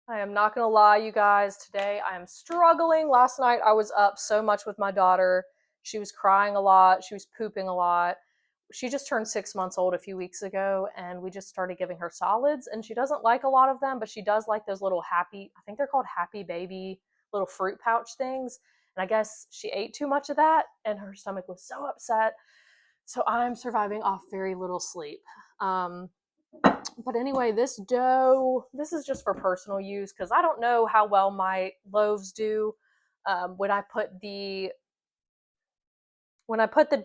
I am not gonna lie, you guys. Today I am struggling. Last night I was up so much with my daughter. She was crying a lot. She was pooping a lot. She just turned 6 months old a few weeks ago, and we just started giving her solids. And she doesn't like a lot of them, but she does like those little happy, I think they're called Happy Baby little fruit pouch things. And I guess she ate too much of that, and her stomach was so upset. So I'm surviving off very little sleep. Um, but anyway, this dough, this is just for personal use because I don't know how well my loaves do. When I put the when I put the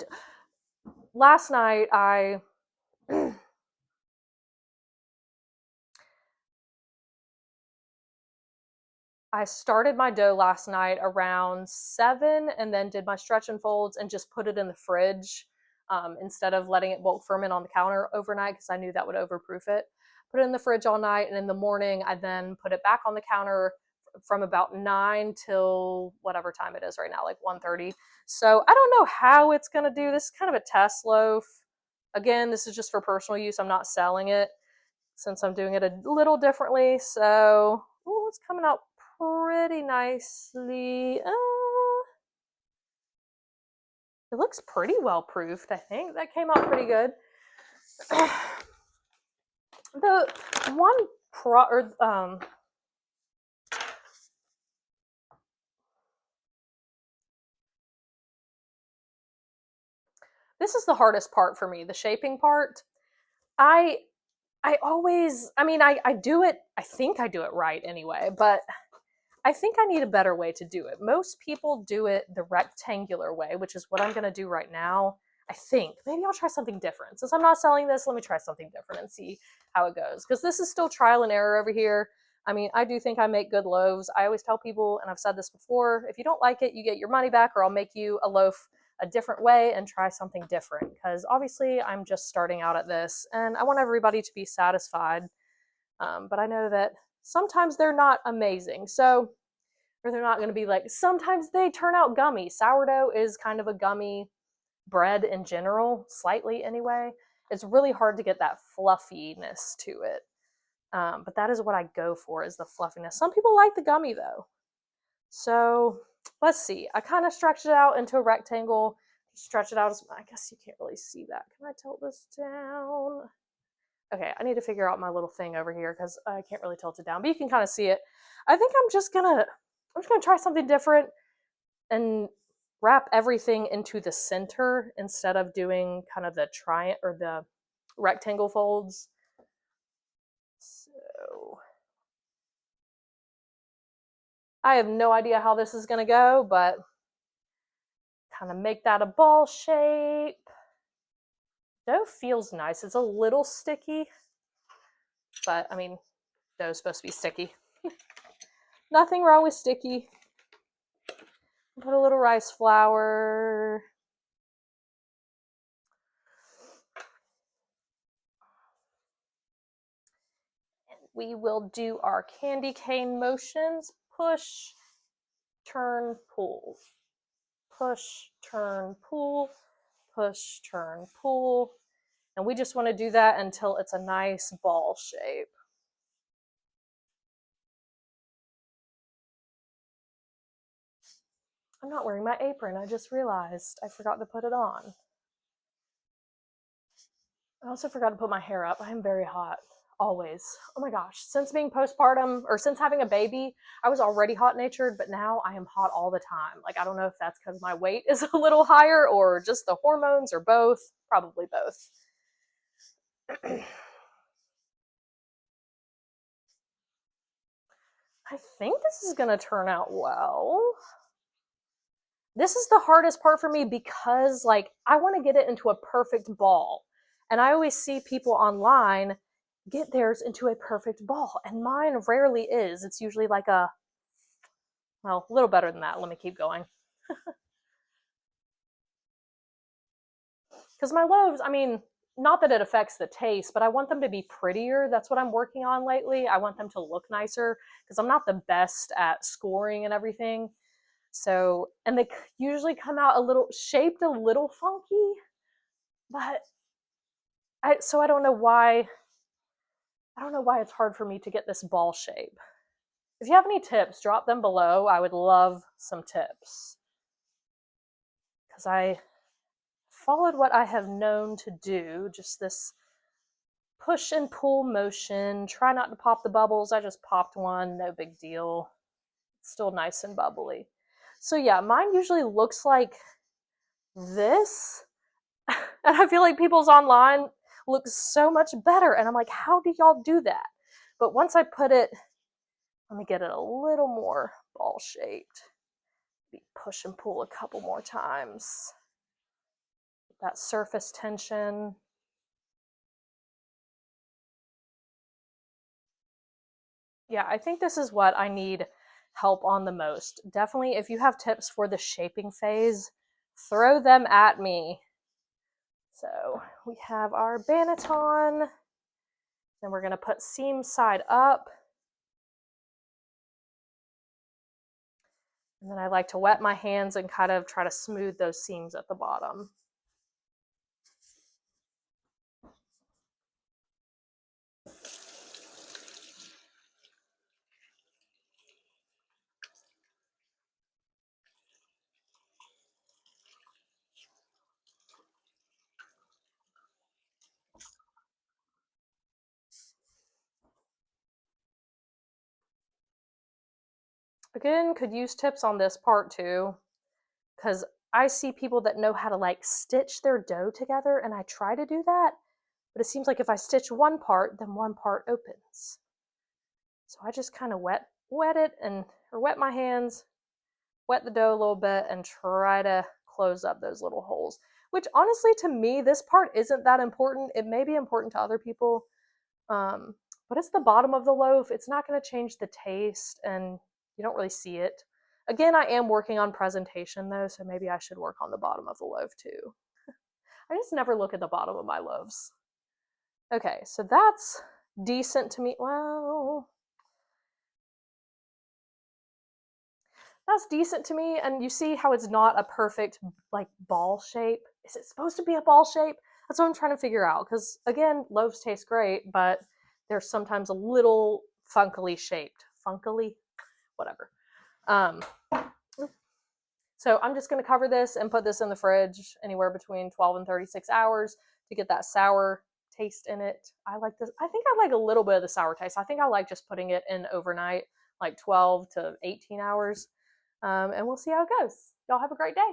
last night I started my dough last night around 7 and then did my stretch and folds and just put it in the fridge instead of letting it bulk ferment on the counter overnight because I knew that would overproof it. Put it in the fridge all night, and in the morning I then put it back on the counter from about 9 till whatever time it is right now, like 1:30. So I don't know how it's going to do. This is kind of a test loaf. Again, this is just for personal use. I'm not selling it since I'm doing it a little differently. So, ooh, it's coming out pretty nicely. It looks pretty well proofed, I think. That came out pretty good. The one this is the hardest part for me, the shaping part. I I always, I mean, I do it, I think I do it right anyway, but I think I need a better way to do it. Most people do it the rectangular way, which is what I'm going to do right now. I think maybe I'll try something different. Since I'm not selling this, let me try something different and see how it goes. Because this is still trial and error over here. I mean, I do think I make good loaves. I always tell people, and I've said this before, if you don't like it, you get your money back, or I'll make you a loaf a different way and try something different. Because obviously, I'm just starting out at this, and I want everybody to be satisfied. But I know that sometimes they're not amazing. So, or they're not going to be like, sometimes they turn out gummy. Sourdough is kind of a gummy bread in general, slightly anyway. It's really hard to get that fluffiness to it. But that is what I go for, is the fluffiness. Some people like the gummy though. So let's see. I kind of stretched it out into a rectangle. Stretch it out as, I guess you can't really see that. Can I tilt this down? Okay, I need to figure out my little thing over here because I can't really tilt it down, but you can kind of see it. I think I'm just gonna try something different and wrap everything into the center instead of doing kind of the triangle or the rectangle folds. So I have no idea how this is gonna go, but kind of make that a ball shape. Dough feels nice. It's a little sticky, but I mean, dough's supposed to be sticky. Nothing wrong with sticky. Put a little rice flour. We will do our candy cane motions. Push, turn, pull. Push, turn, pull. Push, turn, pull. And we just want to do that until it's a nice ball shape. I'm not wearing my apron. I just realized I forgot to put it on. I also forgot to put my hair up. I am very hot. Always. Oh my gosh. Since being postpartum, or since having a baby, I was already hot natured, but now I am hot all the time. Like, I don't know if that's because my weight is a little higher or just the hormones or both. Probably both. I think this is going to turn out well. This is the hardest part for me because, like, I want to get it into a perfect ball. And I always see people online get theirs into a perfect ball, and mine rarely is. It's usually like well, a little better than that. Let me keep going. Because my loaves, I mean, not that it affects the taste, but I want them to be prettier. That's what I'm working on lately. I want them to look nicer because I'm not the best at scoring and everything. So, and they usually come out a little shaped a little funky, but so I don't know why. I don't know why it's hard for me to get this ball shape. If you have any tips, drop them below. I would love some tips because I followed what I have known to do, just this push and pull motion. Try not to pop the bubbles. I just popped one, no big deal. It's still nice and bubbly. So yeah, mine usually looks like this. And I feel like people's online look so much better. And I'm like, how do y'all do that? But once I put it, let me get it a little more ball shaped. Push and pull a couple more times. That surface tension. Yeah, I think this is what I need help on the most. Definitely, if you have tips for the shaping phase, throw them at me. So we have our banneton. Then we're going to put seam side up. And then I like to wet my hands and kind of try to smooth those seams at the bottom. Again, could use tips on this part too, because I see people that know how to like stitch their dough together, and I try to do that, but it seems like if I stitch one part, then one part opens. So I just kind of wet it and or wet my hands, wet the dough a little bit, and try to close up those little holes. Which honestly, to me, this part isn't that important. It may be important to other people, but it's the bottom of the loaf. It's not going to change the taste, and you don't really see it. Again, I am working on presentation though, so maybe I should work on the bottom of the loaf too. I just never look at the bottom of my loaves. Okay, so that's decent to me. Well, that's decent to me, and you see how it's not a perfect like ball shape. Is it supposed to be a ball shape? That's what I'm trying to figure out, because again, loaves taste great, but they're sometimes a little funkily shaped. Funkily? Whatever. Um, so I'm just going to cover this and put this in the fridge anywhere between 12 and 36 hours to get that sour taste in it. I like this. I think I like a little bit of the sour taste. I think I like just putting it in overnight, like 12 to 18 hours. And we'll see how it goes. Y'all have a great day.